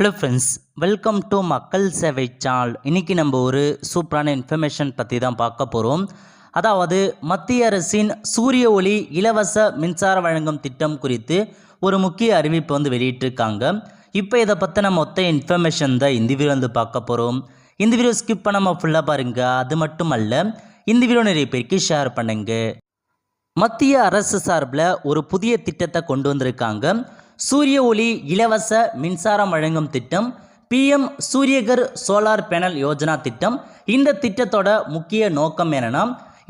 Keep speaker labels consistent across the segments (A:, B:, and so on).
A: Hello friends, welcome to மக்கள் சேவை channel. இன்றைக்கி நம்ம ஒரு சூப்பரான இன்ஃபர்மேஷன் பற்றி தான் பார்க்க போகிறோம். அதாவது மத்திய அரசின் சூரிய ஒளி இலவச மின்சார வழங்கும் திட்டம் குறித்து ஒரு முக்கிய அறிவிப்பு வெளியிட்டிருக்காங்க. இப்போ இதை பற்றின மொத்த இன்ஃபர்மேஷன் தான் இந்த வீடியோ பார்க்க போகிறோம். இந்த வீடியோ ஸ்கிப் பண்ணாமல் ஃபுல்லாக பாருங்கள். அது மட்டும் அல்ல, இந்த வீடியோ நிறைய பேருக்கு ஷேர் பண்ணுங்க. மத்திய அரசு சார்பில் ஒரு புதிய திட்டத்தை கொண்டு வந்திருக்காங்க. சூரிய ஒளி இலவச மின்சாரம் வழங்கும் திட்டம், PM Surya Ghar solar panel Yojana திட்டம். இந்த திட்டத்தோட முக்கிய நோக்கம் என்னன்னா,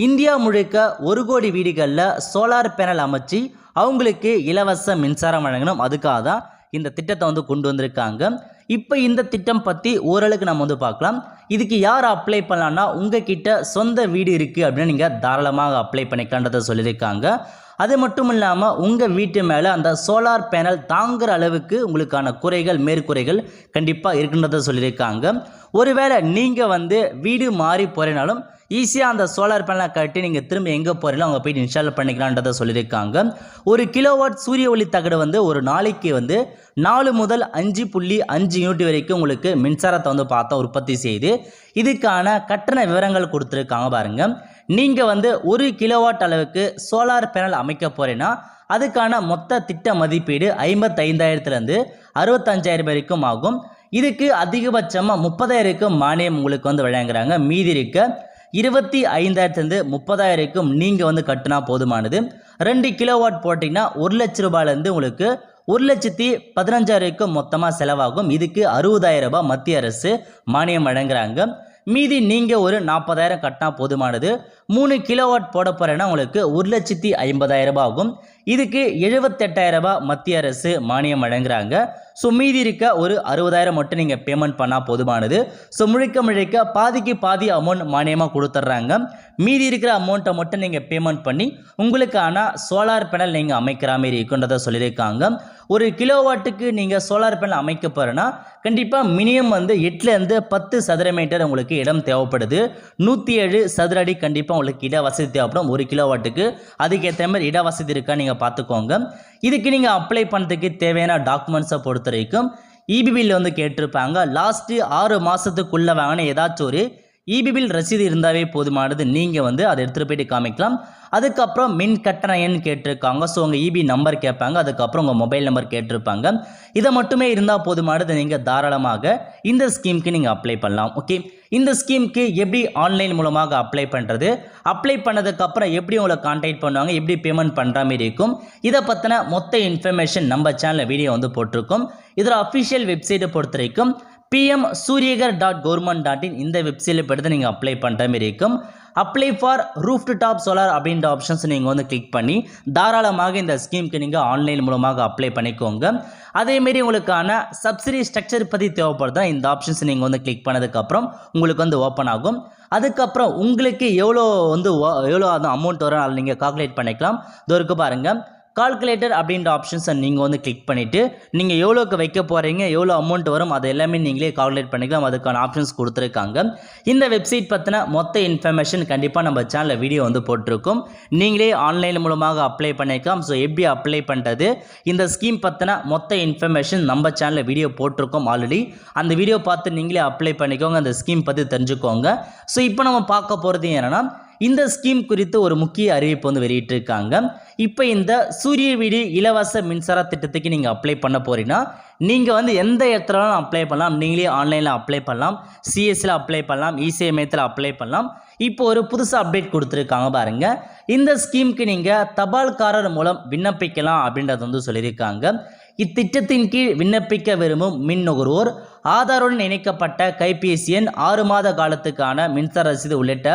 A: இந்தியா முழுக்க 1 கோடி வீடுகளில் சோலார் பேனல் அமைச்சு அவங்களுக்கு இலவச மின்சாரம் வழங்கணும். அதுக்காக தான் இந்த திட்டத்தை கொண்டு வந்திருக்காங்க. இப்போ இந்த திட்டம் பற்றி ஓரளவுக்கு நம்ம பார்க்கலாம். இதுக்கு யார் அப்ளை பண்ணலான்னா, உங்ககிட்ட சொந்த வீடு இருக்குது அப்படின்னு நீங்கள் தாராளமாக அப்ளை பண்ணிக்கலான்றதை சொல்லியிருக்காங்க. அது மட்டும் இல்லாமல் உங்கள் வீட்டு மேலே அந்த சோலார் பேனல் தாங்குகிற அளவுக்கு உங்களுக்கான குறைகள் மேற்குறைகள் கண்டிப்பாக இருக்குன்றதை சொல்லியிருக்காங்க. ஒருவேளை நீங்கள் வீடு மாறி போகிறனாலும் ஈஸியாக அந்த சோலார் பேனலை கட்டி நீங்கள் திரும்ப எங்கே போகிறீங்களோ அங்கே போய்ட்டு இன்ஸ்டால் பண்ணிக்கலான்றதை சொல்லியிருக்காங்க. 1 கிலோவாட் சூரிய ஒளி தகடு ஒரு நாளைக்கு 4 முதல் 5.5 யூனிட் வரைக்கும் உங்களுக்கு மின்சாரத்தை பார்த்தா உற்பத்தி செய்து இதுக்கான கட்டண விவரங்கள் கொடுத்துருக்காங்க பாருங்கள். நீங்கள் 1 கிலோவாட் அளவுக்கு சோலார் பேனல் அமைக்க போகிறேன்னா அதுக்கான மொத்த திட்ட மதிப்பீடு 55,000 65,000 வரைக்கும் ஆகும். இதுக்கு அதிகபட்சமாக 30,000 மானியம் உங்களுக்கு வழங்குறாங்க. மீதி இருக்க 25,000 30,000 நீங்கள் கட்டினா போதுமானது. 2 கிலோவாட் போட்டிங்கன்னா 1 லட்ச ரூபாயிலேருந்து உங்களுக்கு 1,15,000 மொத்தமாக செலவாகும். இதுக்கு 60,000 ரூபாய் மத்திய அரசு மானியம் வழங்குறாங்க. மீதி நீங்கள் ஒரு 40,000 கட்டினா போதுமானது. 3 கிலோவாட் போட போகிறேன்னா உங்களுக்கு 1,50,000 ஆகும். இதுக்கு 78,000 ரூபாய் மத்திய அரசு மானியம் வழங்குறாங்க. ஸோ மீதி இருக்க ஒரு 60,000 மட்டும் நீங்கள் பேமெண்ட் பண்ணால் போதுமானது. ஸோ முழுக்க பாதிக்கு பாதி அமௌண்ட் மானியமாக கொடுத்துட்றாங்க. மீதி இருக்கிற அமௌண்ட்டை மட்டும் நீங்கள் பேமெண்ட் பண்ணி உங்களுக்கான சோலார் பேனல் நீங்கள் அமைக்கிற மாதிரி இருக்குன்றதை சொல்லியிருக்காங்க. 1 கிலோவாட்டுக்கு நீங்கள் சோலார் பேனல் அமைக்க போகிறேன்னா கண்டிப்பாக மினிமம் 8லேருந்து 10 சதுர மீட்டர் உங்களுக்கு இடம் தேவைப்படுது. 107 சதுர அடி கண்டிப்பாக உங்களுக்கு இட வசதி தேவைப்படும் 1 கிலோவாட்டுக்கு. அதுக்கேற்ற மாதிரி இட வசதி இருக்கா நீங்கள் பார்த்துக்கோங்க. இதுக்கு நீங்கள் அப்ளை பண்ணுறதுக்கு தேவையான டாக்குமெண்ட்ஸை பொறுத்த வரைக்கும் EB பில் கேட்டிருப்பாங்க. லாஸ்ட்டு 6 மாதத்துக்குள்ளே வாங்கின ஏதாச்சும் ஒரு EB பில் ரசீது இருந்தாவே போதுமானது. நீங்கள் அதை எடுத்துகிட்டு போய்ட்டு காமிக்கலாம். அதுக்கப்புறம் மின் கட்டண எண் கேட்டிருக்காங்க. ஸோ உங்கள் EB நம்பர் கேட்பாங்க. அதுக்கப்புறம் உங்கள் மொபைல் நம்பர் கேட்டிருப்பாங்க. இதை மட்டுமே இருந்தால் போதுமானது. நீங்கள் தாராளமாக இந்த ஸ்கீமுக்கு நீங்கள் அப்ளை பண்ணலாம். ஓகே, இந்த ஸ்கீமுக்கு எப்படி ஆன்லைன் மூலமாக அப்ளை பண்ணுறது, அப்ளை பண்ணதுக்கப்புறம் எப்படி உங்களை கான்டாக்ட் பண்ணுவாங்க, எப்படி பேமெண்ட் பண்ணுற மாதிரி இருக்கும், இதை பற்றின மொத்த இன்ஃபர்மேஷன் நம்ம சேனலில் வீடியோ போட்டிருக்கோம். இதில் அஃபிஷியல் வெப்சைட்டை பொறுத்த வரைக்கும் pmsuryagar.government.in இந்த வெப்சைட்டில் போய்ட்டு நீங்கள் அப்ளை பண்ணுற மாதிரி இருக்கும். Apply for roof top solar அப்படின்ற ஆப்ஷன்ஸ் நீங்கள் கிளிக் பண்ணி தாராளமாக இந்த ஸ்கீமுக்கு நீங்கள் ஆன்லைன் மூலமாக அப்ளை பண்ணிக்கோங்க. அதேமாரி உங்களுக்கான சப்சிடி ஸ்ட்ரக்சர் பற்றி தேவைப்படுதா இந்த ஆப்ஷன்ஸ் நீங்கள் கிளிக் பண்ணதுக்கப்புறம் உங்களுக்கு ஓப்பன் ஆகும். அதுக்கப்புறம் உங்களுக்கு எவ்வளோ அந்த அமௌண்ட் வரும் அதை நீங்கள் கால்குலேட் பண்ணிக்கலாம். இது இருக்கு பாருங்கள், கால்குலேட்டர் அப்படின்ற ஆப்ஷன்ஸை நீங்கள் கிளிக் பண்ணிவிட்டு நீங்கள் எவ்வளோக்கு வைக்க போகிறீங்க, எவ்வளோ அமௌண்ட் வரும் அது எல்லாமே நீங்களே கால்குலேட் பண்ணிக்கலாம். அதுக்கான ஆப்ஷன்ஸ் கொடுத்துருக்காங்க. இந்த வெப்சைட் பற்றின மொத்த இன்ஃபர்மேஷன் கண்டிப்பாக நம்ம சேனலில் வீடியோ போட்டிருக்கோம். நீங்களே ஆன்லைன் மூலமாக அப்ளை பண்ணிக்கலாம். ஸோ எப்படி அப்ளை பண்ணுறது, இந்த ஸ்கீம் பற்றின மொத்த இன்ஃபர்மேஷன் நம்ம சேனலில் வீடியோ போட்டிருக்கோம் ஆல்ரெடி. அந்த வீடியோ பார்த்து நீங்களே அப்ளை பண்ணிக்கோங்க, அந்த ஸ்கீம் பற்றி தெரிஞ்சுக்கோங்க. ஸோ இப்போ நம்ம பார்க்க போகிறது என்னென்னா, இந்த ஸ்கீம் குறித்து ஒரு முக்கிய அறிவிப்பு வெளியிட்டிருக்காங்க. இப்போ இந்த சூரிய வீடு இலவச மின்சார திட்டத்துக்கு நீங்கள் அப்ளை பண்ண போறீங்கன்னா நீங்கள் எந்த இடத்துலலாம் அப்ளை பண்ணலாம். நீங்களே ஆன்லைனில் அப்ளை பண்ணலாம், சிஎஸ்சியில் அப்ளை பண்ணலாம், இசேவை மையத்தில் அப்ளை பண்ணலாம். இப்போ ஒரு புதுசாக அப்டேட் கொடுத்துருக்காங்க பாருங்கள். இந்த ஸ்கீமுக்கு நீங்கள் தபால்காரர் மூலம் விண்ணப்பிக்கலாம் அப்படின்றது சொல்லியிருக்காங்க. இத்திட்டத்தின் கீழ் விண்ணப்பிக்க விரும்பும் மின் நுகர்வோர் ஆதாருடன் இணைக்கப்பட்ட கைபேசி எண், 6 மாத காலத்துக்கான மின்சார ரசீது உள்ளிட்ட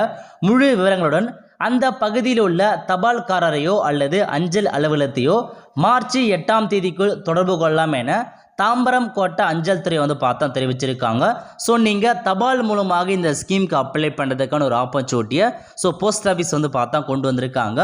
A: முழு விவரங்களுடன் அந்த பகுதியில் உள்ள தபால்காரரையோ அல்லது அஞ்சல் அலுவலகத்தையோ மார்ச் 8ஆம் தேதிக்குள் தொடர்பு கொள்ளலாம் என தாம்பரம் கோட்டை அஞ்சல் துறை பார்த்தா தெரிவிச்சிருக்காங்க. ஸோ நீங்கள் தபால் மூலமாக இந்த ஸ்கீமுக்கு அப்ளை பண்ணுறதுக்கான ஒரு ஆப்பர்ச்சுனிட்டியை போஸ்ட் ஆஃபீஸ் பார்த்தா கொண்டு வந்திருக்காங்க.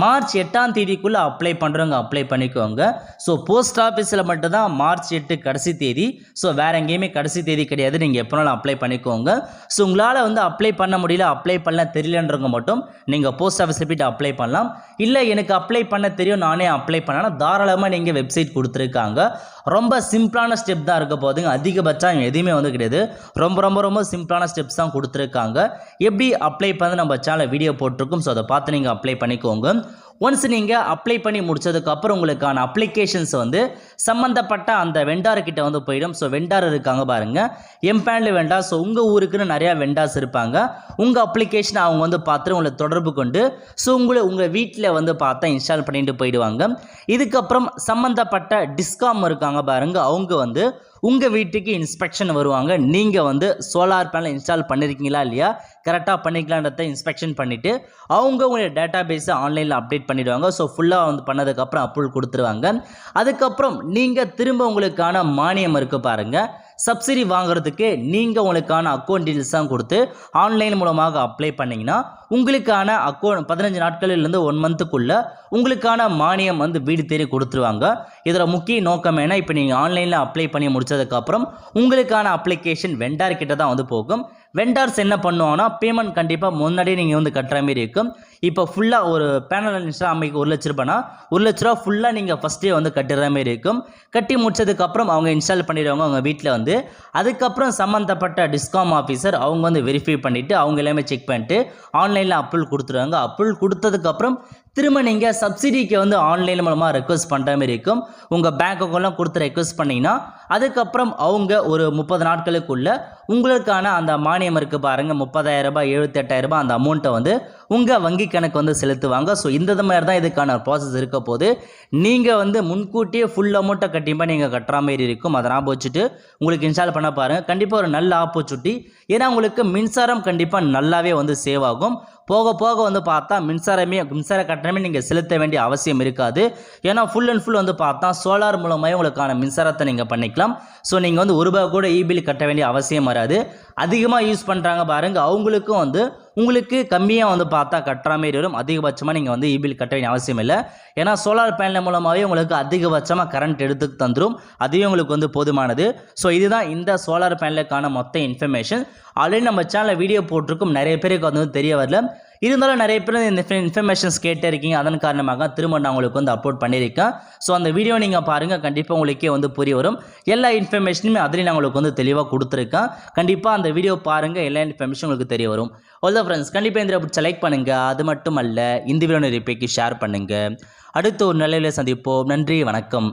A: மார்ச் 8ஆம் தேதிக்குள்ளே அப்ளை பண்ணுறவங்க அப்ளை பண்ணிக்கோங்க. ஸோ போஸ்ட் ஆஃபீஸில் மட்டும்தான் மார்ச் 8 கடைசி தேதி. ஸோ வேறு எங்கேயுமே கடைசி தேதி கிடையாது. நீங்கள் எப்போனாலும் அப்ளை பண்ணிக்கோங்க. ஸோ உங்களால் அப்ளை பண்ண முடியல, அப்ளை பண்ண தெரியலன்றவங்க மட்டும் நீங்கள் போஸ்ட் ஆஃபீஸில் போய்ட்டு அப்ளை பண்ணலாம். இல்லை எனக்கு அப்ளை பண்ண தெரியும், நானே அப்ளை பண்ணலாம், தாராளமாக நீங்கள் வெப்சைட் கொடுத்துருக்காங்க. ரொம்ப சிம்பிளான ஸ்டெப் தான் இருக்க போகுதுங்க. அதிகபட்சம் எதுவுமே வந்து கிடையாது. ரொம்ப ரொம்ப ரொம்ப சிம்பிளான ஸ்டெப்ஸ் தான் கொடுத்துருக்காங்க. எப்படி அப்ளை பண்ணி நம்ம சேனலில் வீடியோ போட்டிருக்கோம். ஸோ அதை பார்த்து நீங்கள் அப்ளை பண்ணிக்கோங்க. ஒன்ஸ் நீங்கள் அப்ளை பண்ணி முடிச்சதுக்கப்புறம் உங்களுக்கான அப்ளிகேஷன்ஸ் வந்து சம்மந்தப்பட்ட அந்த வெண்டார்கிட்ட வந்து போயிடும். ஸோ வெண்டார் இருக்காங்க பாருங்கள், எம்பேண்ட் வெண்டார். ஸோ உங்கள் ஊருக்குன்னு நிறையா வெண்டார்ஸ் இருப்பாங்க. உங்கள் அப்ளிகேஷனை அவங்க வந்து பார்த்துட்டு உங்களை தொடர்பு கொண்டு ஸோ உங்கள் வீட்டில் வந்து பார்த்தா இன்ஸ்டால் பண்ணிட்டு போயிடுவாங்க. இதுக்கப்புறம் சம்மந்தப்பட்ட டிஸ்காம் இருக்காங்க பாருங்க, அவங்க வந்து உங்கள் வீட்டுக்கு இன்ஸ்பெக்ஷன் வருவாங்க. நீங்கள் வந்து சோலார் பேனல் இன்ஸ்டால் பண்ணியிருக்கீங்களா இல்லையா, கரெக்டாக பண்ணிக்கலான்றத இன்ஸ்பெக்ஷன் பண்ணிவிட்டு அவங்க உங்களுடைய டேட்டா பேஸை ஆன்லைனில் அப்டேட் பண்ணிவிடுவாங்க. ஸோ ஃபுல்லாக வந்து பண்ணதுக்கப்புறம் அப்ரூவல் கொடுத்துருவாங்க. அதுக்கப்புறம் நீங்கள் திரும்ப உங்களுக்கான மானியம் இருக்குது பாருங்கள், சப்சிடி வாங்குறதுக்கு நீங்கள் உங்களுக்கான அக்கௌண்ட் டீட்டெயில்ஸ் தான் கொடுத்து ஆன்லைன் மூலமாக அப்ளை பண்ணிங்கன்னா உங்களுக்கான அக்கௌண்ட் 15 நாட்களிலிருந்து 1 மந்த்துக்குள்ளே உங்களுக்கான மானியம் வந்து வீடு தேடி கொடுத்துருவாங்க. இதில் முக்கிய நோக்கம் என்ன, இப்போ நீங்கள் ஆன்லைனில் அப்ளை பண்ணி முடிச்சதுக்கப்புறம் உங்களுக்கான அப்ளிகேஷன் வெண்டார் கிட்ட தான் வந்து போகும். வெண்டார்ஸ் என்ன பண்ணுவாங்கன்னா பேமெண்ட் கண்டிப்பாக முன்னாடியே நீங்கள் வந்து கட்டுற மாதிரி இருக்கும். இப்போ ஃபுல்லாக ஒரு பேனல் இன்ஸ்டால் அமைக்க 1 லட்ச ரூபாய்னா 1 லட்ச ரூபா ஃபுல்லாக நீங்கள் ஃபஸ்ட்டே வந்து கட்டுற மாதிரி இருக்கும். கட்டி முடிச்சதுக்கப்புறம் அவங்க இன்ஸ்டால் பண்ணிடுவாங்க அவங்க வீட்டில் வந்து. அதுக்கப்புறம் சம்மந்தப்பட்ட டிஸ்காம் ஆஃபீஸர் அவங்க வந்து வெரிஃபை பண்ணிவிட்டு அவங்க எல்லாமே செக் பண்ணிட்டு ஆன்லைனில் அப்ரூவல் கொடுத்துருவாங்க. அப்ரூவல் கொடுத்ததுக்கப்புறம் திரும்ப நீங்கள் சப்சிடிக்கு வந்து ஆன்லைன் மூலமாக ரெக்வஸ்ட் பண்ணுற மாதிரி இருக்கும். உங்கள் பேங்க் அக்கௌண்ட்லாம் கொடுத்து ரெக்வஸ்ட் பண்ணிங்கன்னா அதுக்கப்புறம் அவங்க ஒரு 30 நாட்களுக்குள்ளே உங்களுக்கான அந்த மானியம் இருக்குது பாருங்கள், 30,000 ரூபாய் 78,000 ரூபாய் அந்த அமௌண்ட்டை வந்து உங்கள் வங்கி கணக்கு வந்து செலுத்துவாங்க. ஸோ இந்த மாதிரி தான் இதுக்கான ப்ராசஸ் இருக்க போது. நீங்கள் வந்து முன்கூட்டியே ஃபுல் அமௌண்ட்டை கண்டிப்பாக நீங்கள் கட்டுற மாதிரி இருக்கும். அதை ஞாபகம் வச்சுட்டு உங்களுக்கு இன்ஸ்டால் பண்ண பாருங்கள். கண்டிப்பாக ஒரு நல்ல ஆப்பர்ச்சுனிட்டி. ஏன்னா உங்களுக்கு மின்சாரம் கண்டிப்பாக நல்லாவே வந்து சேவ் ஆகும். போக போக வந்து பார்த்தா மின்சார கட்டணமே நீங்கள் செலுத்த வேண்டிய அவசியம் இருக்காது. ஏன்னா ஃபுல் அண்ட் ஃபுல் வந்து பார்த்தா சோலார் மூலமாக உங்களுக்கான மின்சாரத்தை நீங்கள் பண்ணிக்கலாம். ஸோ நீங்கள் வந்து ₹1 கூட இபில் கட்ட வேண்டிய அவசியம் வராது. அதிகமாக யூஸ் பண்ணுறாங்க பாருங்க, அவங்களுக்கும் வந்து உங்களுக்கு கம்மியாக வந்து பார்த்தா கட்டுற மாதிரி வரும். அதிகபட்சமாக நீங்கள் வந்து இபில் கட்ட வேண்டிய அவசியம் இல்லை. ஏன்னா சோலார் பேனல் மூலமாகவே உங்களுக்கு அதிகபட்சமாக கரண்ட் எடுத்து தந்துடும். அதுவே உங்களுக்கு வந்து போதுமானது. ஸோ இதுதான் இந்த சோலார் பேனலுக்கான மொத்த இன்ஃபர்மேஷன். ஆல்ரெடி நம்ம சேனலில் வீடியோ போட்டிருக்கும், நிறைய பேருக்கு வந்து தெரிய வரல. இருந்தாலும் நிறைய பேர் இந்த இன்ஃபர்மேஷன்ஸ் கேட்டே இருக்கீங்க. அதன் காரணமாக திரும்ப நான் உங்களுக்கு வந்து அப்லோட் பண்ணியிருக்கேன். ஸோ அந்த வீடியோ நீங்கள் பாருங்கள், கண்டிப்பாக உங்களுக்கே வந்து புரிய வரும். எல்லா இன்ஃபர்மேஷனுமே அதில் நான் உங்களுக்கு வந்து தெளிவாக கொடுத்துருக்கேன். கண்டிப்பாக அந்த வீடியோ பாருங்கள், எல்லா இன்ஃபர்மேஷன் உங்களுக்கு தெரிய வரும். அவ்வளோ ஃப்ரெண்ட்ஸ், கண்டிப்பாக இந்த பிடிச்ச லைக் பண்ணுங்கள். அது மட்டும் அல்ல, இந்த வீடியோ நிறைய பேருக்கு ஷேர் பண்ணுங்கள். அடுத்து ஒரு நிலையில் சந்திப்போம். நன்றி, வணக்கம்.